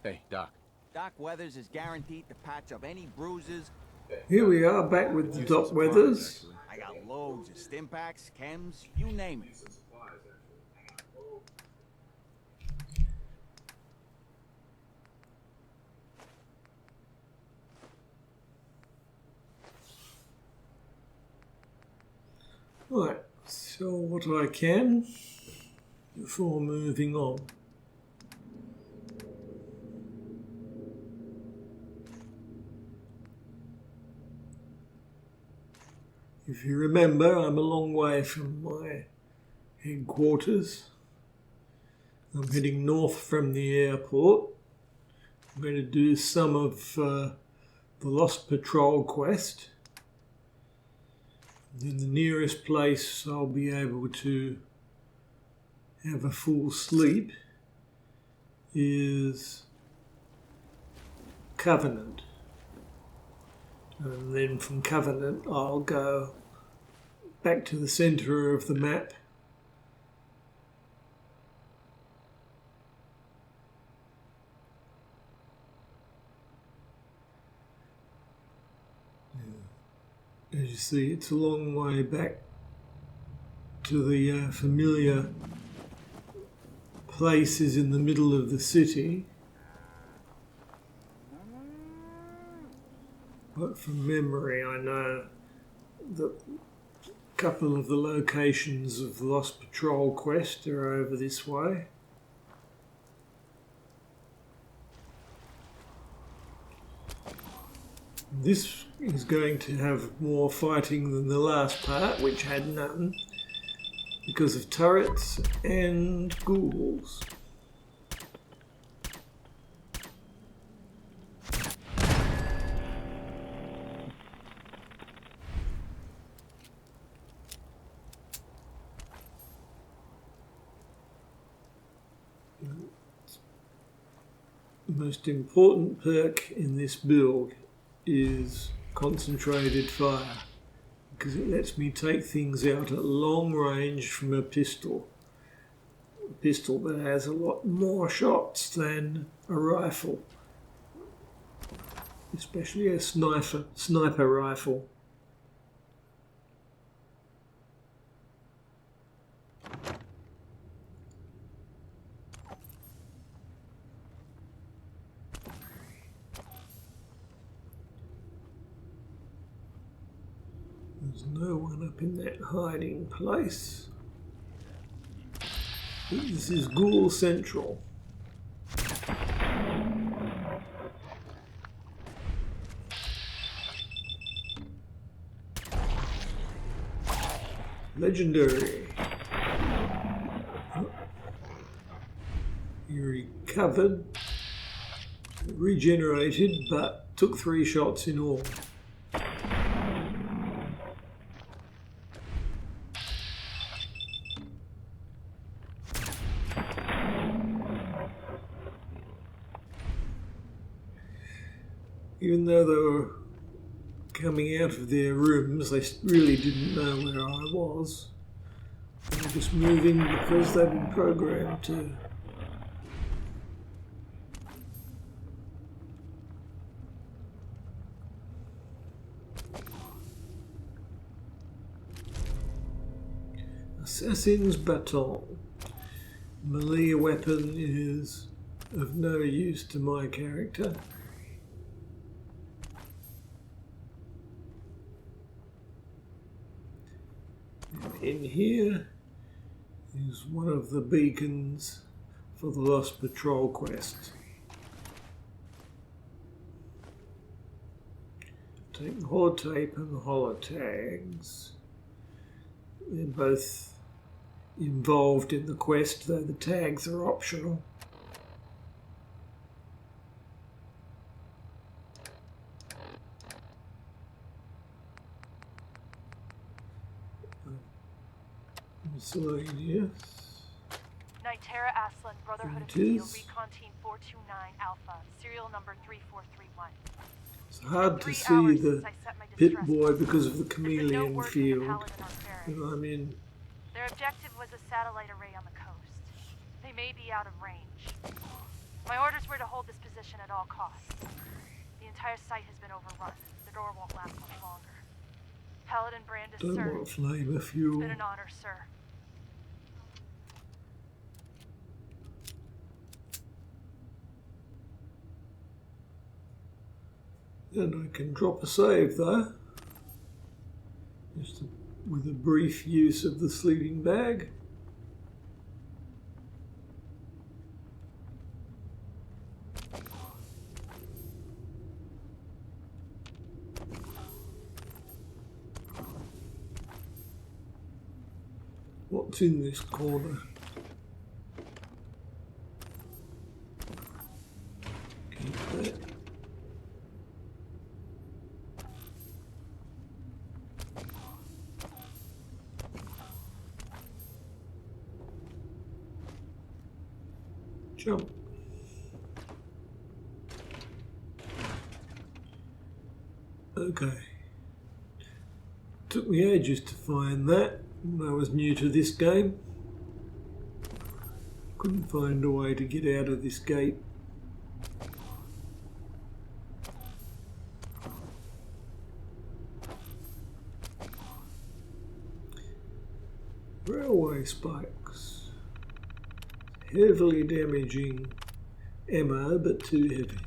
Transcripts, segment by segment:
Hey, Doc. Doc Weathers is guaranteed to patch up any bruises. Here we are, back with the Doc Weathers. I got loads of stim packs, chems, you name it. Right, so what I can before moving on. If you remember, I'm a long way from my headquarters. I'm heading north from the airport. I'm going to do some of the Lost Patrol quest. Then the nearest place I'll be able to have a full sleep is Covenant. And then from Covenant I'll go back to the centre of the map. As you see, it's a long way back to the familiar places in the middle of the city. But from memory, I know that a couple of the locations of the Lost Patrol quest are over this way. This is going to have more fighting than the last part, which had none, because of turrets and ghouls. The most important perk in this build is concentrated fire, because it lets me take things out at long range from a pistol. A pistol that has a lot more shots than a rifle, especially a sniper rifle. There's no one up in that hiding place. This is Ghoul Central. Legendary. He recovered, regenerated, but took 3 shots in all. Even though they were coming out of their rooms, they really didn't know where I was. They were just moving because they'd been programmed to. Assassin's Baton. Melee weapon is of no use to my character. In here is one of the beacons for the Lost Patrol quest. Take the holotape and the holotags. They're both involved in the quest, though the tags are optional. Miscellaneous. Nitera Aslan, Brotherhood of Steel, Recon Team 429 Alpha, serial number 3431. It's hard to see the pit boy because of the chameleon field that I'm in. Their objective was a satellite array on the coast. They may be out of range. My orders were to hold this position at all costs. The entire site has been overrun. The door won't last much longer. Paladin Brandis, Don't sir. want flavor It's fuel. been an honor, sir. And I can drop a save though. Just with a brief use of the sleeping bag. What's in this corner? Keep that. Jump. Okay. Took me ages to find that. I was new to this game. Couldn't find a way to get out of this gate. Railway spikes. Heavily damaging ammo, but too heavy.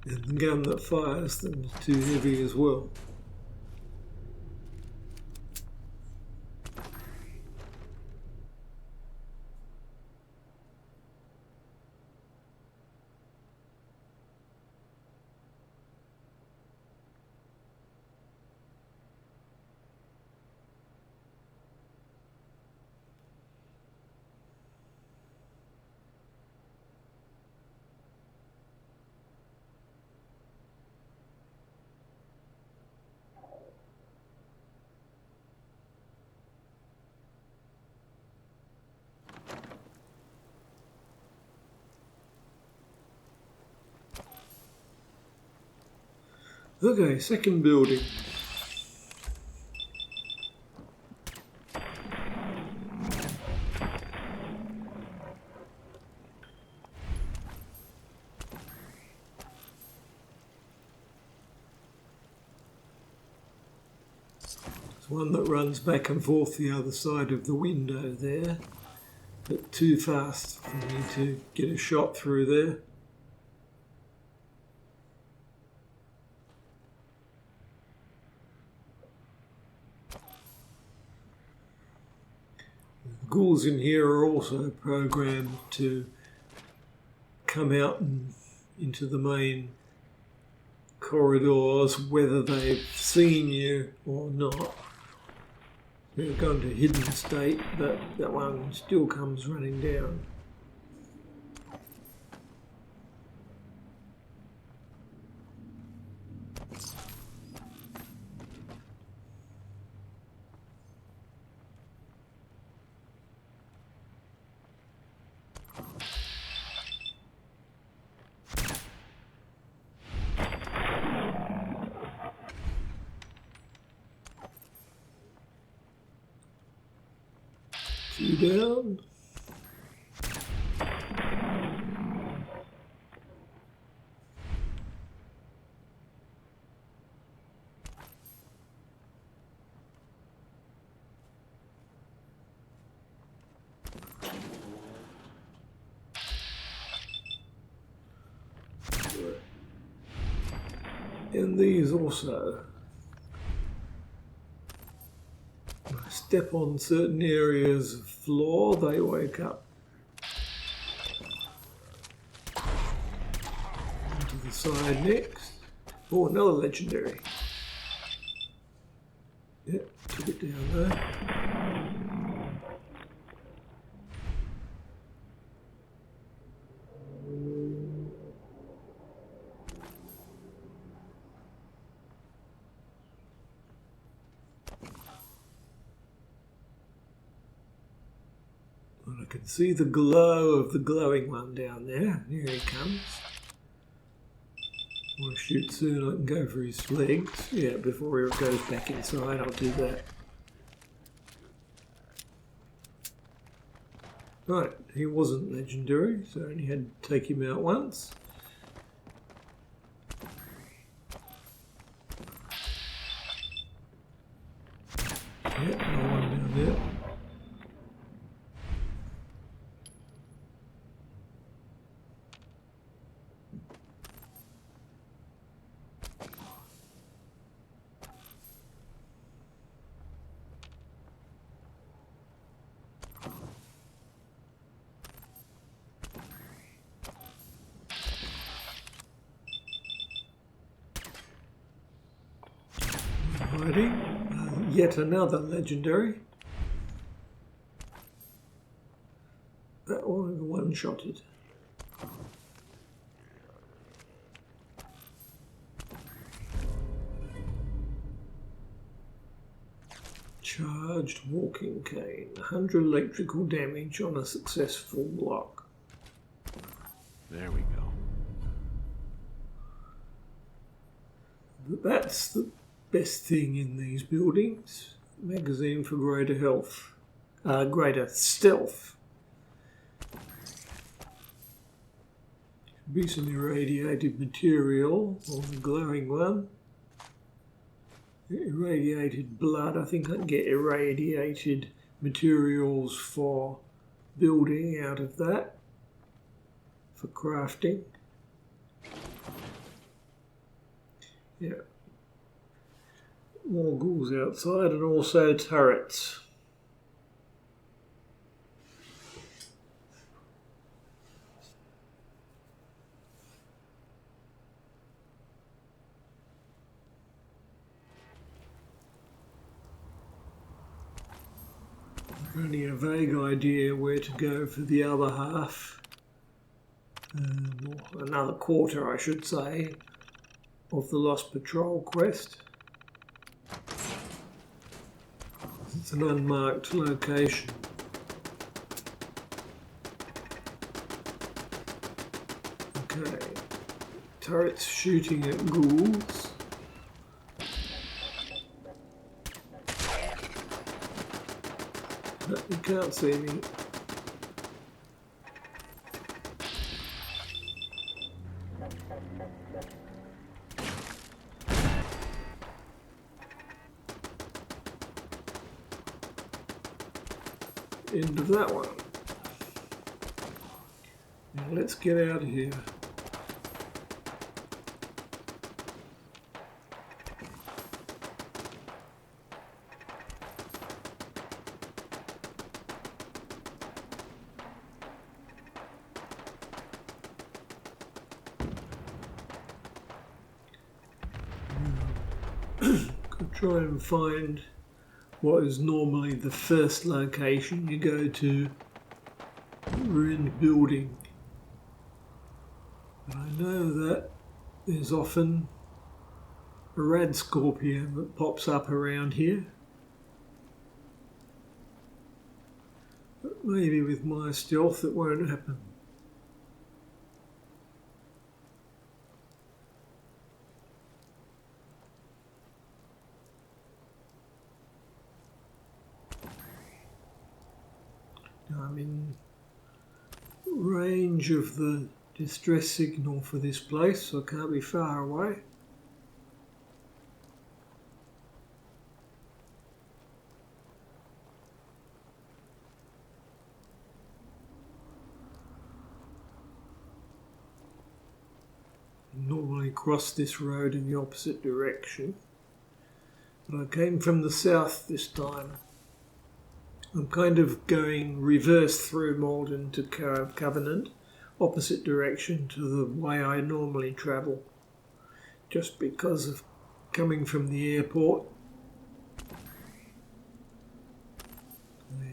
And the gun that fires them is too heavy as well. Okay, second building. There's one that runs back and forth the other side of the window there, but too fast for me to get a shot through there. Ghouls in here are also programmed to come out and into the main corridors, whether they've seen you or not. They're going to hidden state, but that one still comes running down. Two down. And these also. Step on certain areas of floor, they wake up. To the side next. Oh, another legendary. Yep, took it down there. I can see the glow of the glowing one down there. Here he comes. I want to shoot soon. I can go for his legs. Yeah, before he goes back inside, I'll do that. Right, he wasn't legendary, so I only had to take him out once. Yeah, no one down there. Alrighty, yet another legendary. That one-shotted. Charged walking cane. 100 electrical damage on a successful block. There we go. But that's the best thing in these buildings. Magazine for greater health. Greater stealth. Be some irradiated material on the glowing one. Irradiated blood. I think I can get irradiated materials for building out of that. For crafting. Yeah. More ghouls outside and also turrets. Only a vague idea where to go for the other half. Or another quarter, I should say, of the Lost Patrol quest. It's an unmarked location. Okay. Turrets shooting at ghouls. No, you can't see me. End of that one. Now let's get out of here. Could try and find what is normally the first location you go to, ruined building. But I know that there's often a rad scorpion that pops up around here. But maybe with my stealth it won't happen. I'm in range of the distress signal for this place, so I can't be far away. Normally cross this road in the opposite direction, but I came from the south this time. I'm kind of going reverse through Malden to Covenant, opposite direction to the way I normally travel, just because of coming from the airport.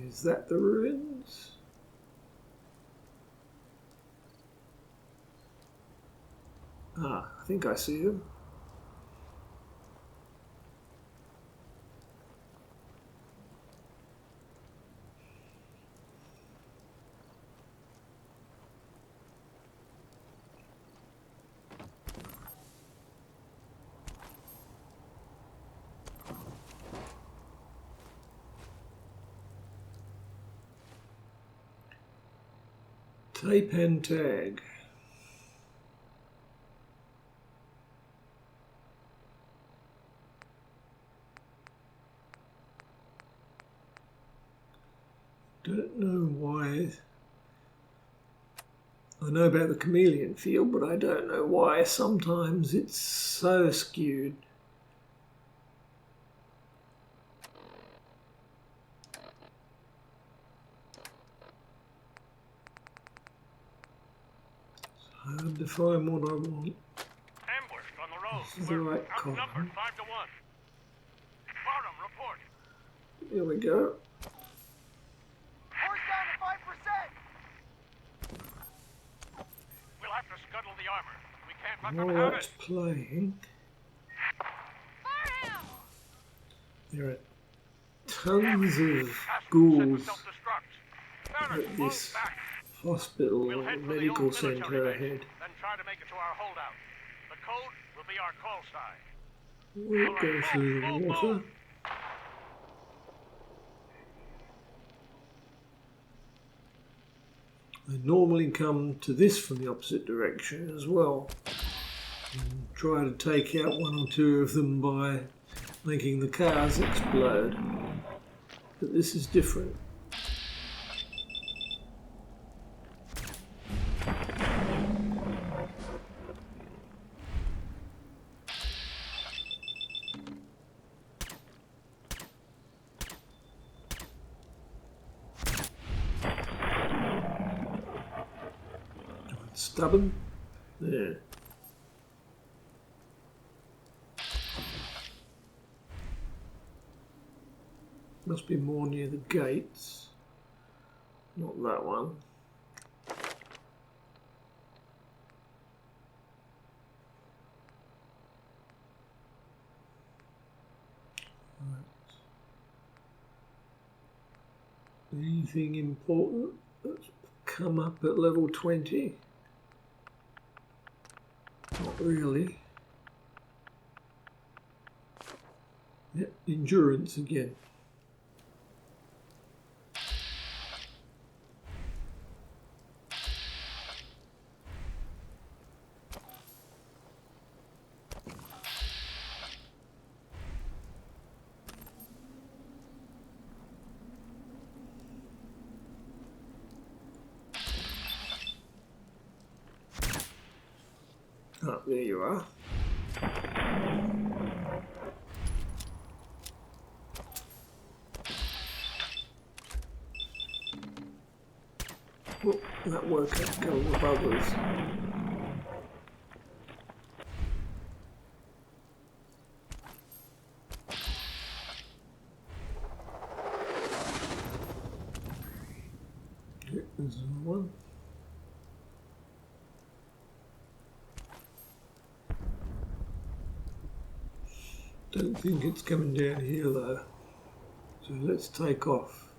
Is that the ruins? Ah, I think I see them. Tape and tag. Don't know why. I know about the chameleon field, but I don't know why sometimes it's so skewed. It's hard to find what I want. Ambushed on the road. This is the right column. Outnumbered 5 to 1. Bottom report. Here we go. Horse down to 5%! We'll have to scuttle the armor. We can't let While them have that's it. playing, Fire him! there are tons of Ask them to set ghouls the self-destruct. Banner, at move this back. hospital We'll or head for the medical old military centre base, ahead. then try to make it to our holdout. The code will be our call sign. We'll go through the water. I normally come to this from the opposite direction as well and try to take out one or two of them by making the cars explode, but this is different. Stubborn? There. Must be more near the gates. Not that one. Right. Anything important that's come up at level 20? Not really. Yep, endurance again. Ah, there you are. Oh, that worked out go with others. Yep, there's one. Don't think it's coming down here though, so let's take off.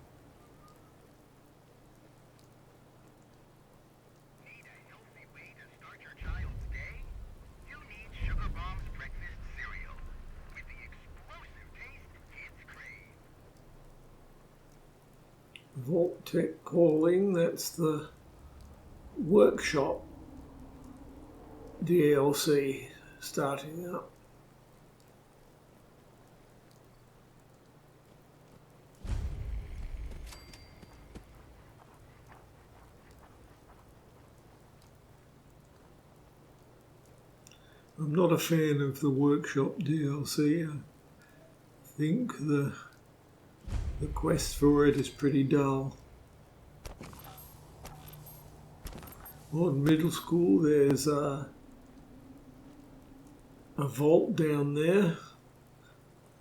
Need a healthy way to start your child's day? You need Sugar Bomb's breakfast cereal with the explosive taste kids crave. Vault Tech calling, that's the workshop DLC starting up. I'm not a fan of the workshop DLC. I think the quest for it is pretty dull. On middle school there's a vault down there.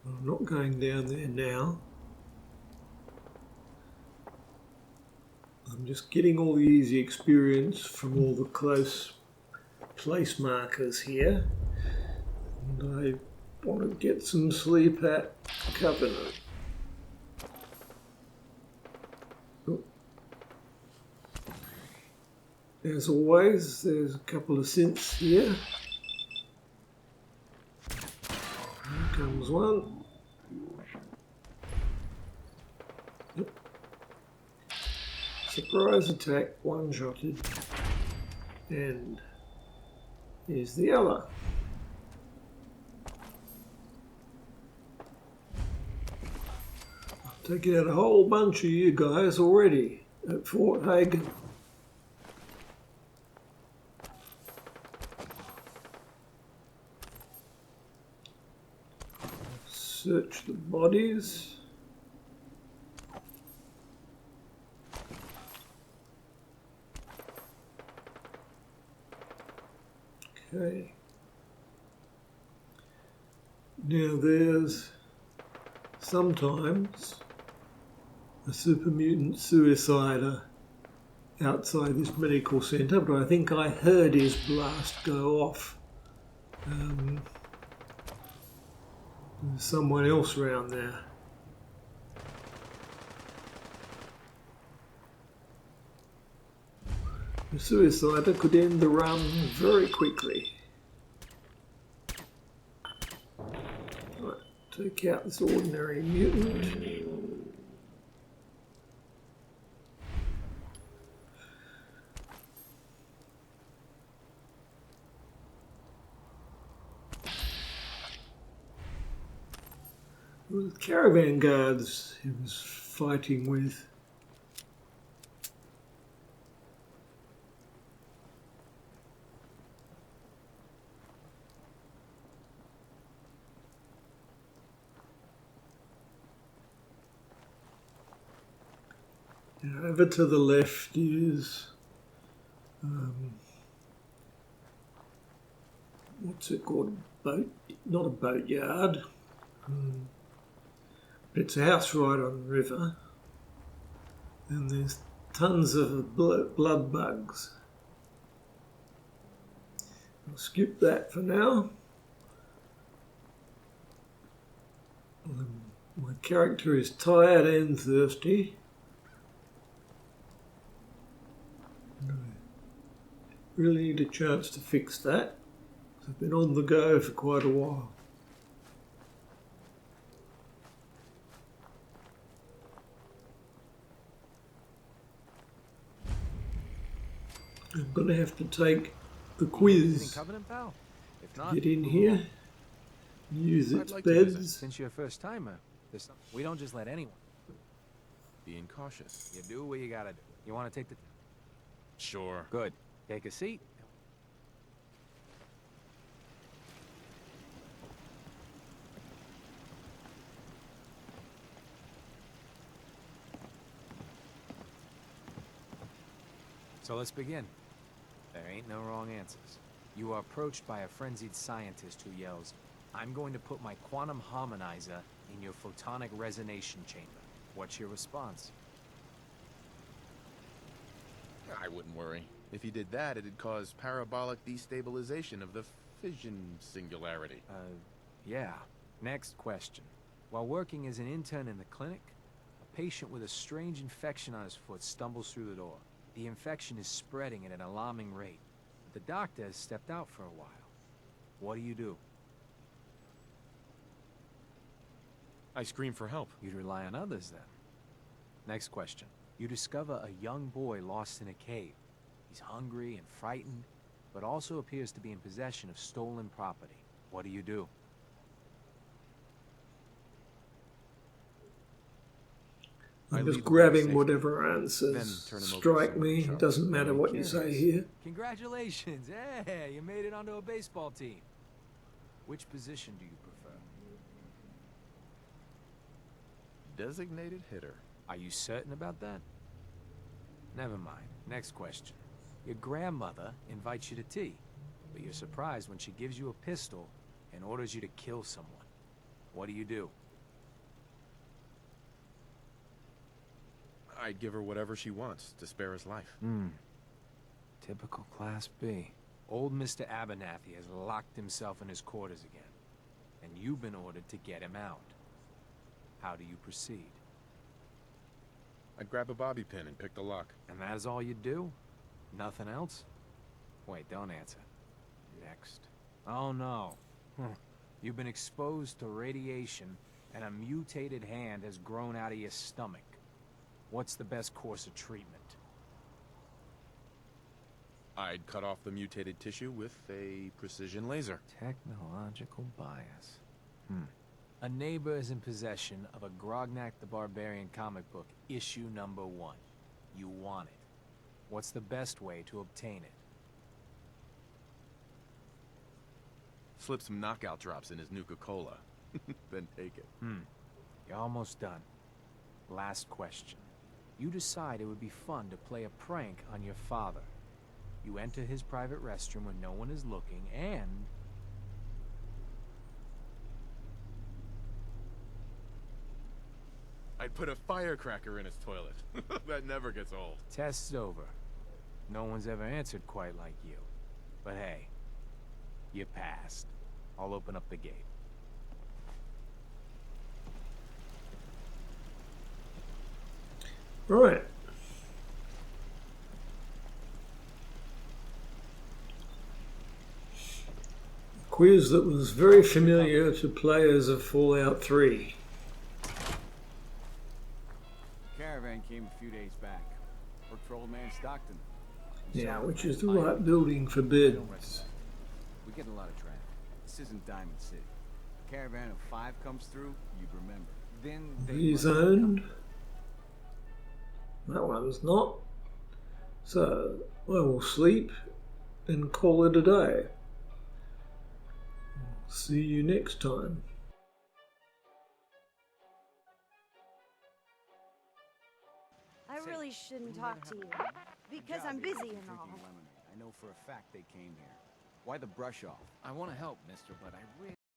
I'm not going down there now. I'm just getting all the easy experience from all the close place markers here, and I want to get some sleep at Covenant. Oh. As always, there's a couple of synths here. Here comes one. Yep. Surprise attack, one-shotted. And here's the other. I've taken out a whole bunch of you guys already at Fort Hagen. Search the bodies. Okay. Now there's sometimes a super mutant suicider outside this medical centre, but I think I heard his blast go off. There's someone else around there. The suicider could end the run very quickly. Right, take out this ordinary mutant. It was caravan guards he was fighting with. Now, over to the left is what's it called? Boat? Not a boatyard. It's a house right on the river, and there's tons of blood bugs. I'll skip that for now. My character is tired and thirsty. I really need a chance to fix that. I've been on the go for quite a while. I'm going to have to take the quiz Covenant, pal? If to not, get in here. Use its like to visit. beds. Since you're a first timer, we don't just let anyone. Being cautious. You do what you gotta do. You want to take the... Sure. Good. Take a seat. So let's begin. There ain't no wrong answers. You are approached by a frenzied scientist who yells, "I'm going to put my quantum harmonizer in your photonic resonation chamber." What's your response? I wouldn't worry. If he did that, it'd cause parabolic destabilization of the fission singularity. Yeah. Next question. While working as an intern in the clinic, a patient with a strange infection on his foot stumbles through the door. The infection is spreading at an alarming rate. The doctor has stepped out for a while. What do? I scream for help. You'd rely on others then. Next question. You discover a young boy lost in a cave. He's hungry and frightened, but also appears to be in possession of stolen property. What do? I'm just leave the grabbing safety. whatever answers Then turn him over to strike someone me. sharp. It doesn't matter what you say here. Congratulations! Hey, you made it onto a baseball team. Which position do you prefer? Designated hitter. Are you certain about that? Never mind. Next question. Your grandmother invites you to tea, but you're surprised when she gives you a pistol and orders you to kill someone. What do? I'd give her whatever she wants to spare his life. Typical Class B. Old Mr. Abernathy has locked himself in his quarters again, and you've been ordered to get him out. How do you proceed? I'd grab a bobby pin and pick the lock. And that is all you do? Nothing else? Wait, don't answer. Next. Oh no. You've been exposed to radiation, and a mutated hand has grown out of your stomach. What's the best course of treatment? I'd cut off the mutated tissue with a precision laser. Technological bias. A neighbor is in possession of a Grognak the Barbarian comic book, issue number 1. You want it. What's the best way to obtain it? Slip some knockout drops in his Nuka-Cola. Then take it. You're almost done. Last question. You decide it would be fun to play a prank on your father. You enter his private restroom when no one is looking, and... I'd put a firecracker in his toilet. That never gets old. Test's over. No one's ever answered quite like you. But hey, you passed. I'll open up the gate. Right. Quiz that was very familiar to players of Fallout 3. Caravan came a few days back. Worked for old man Stockton. Yeah, which is the right building for beds. We get a lot of traffic. This isn't Diamond City. Caravan of 5 comes through, you'd remember. Then V-zoned. That one's not. So, I will sleep and call it a day. See you next time. I really shouldn't talk to you, because I'm busy and all. I know for a fact they came here. Why the brush off? I want to help, mister, but I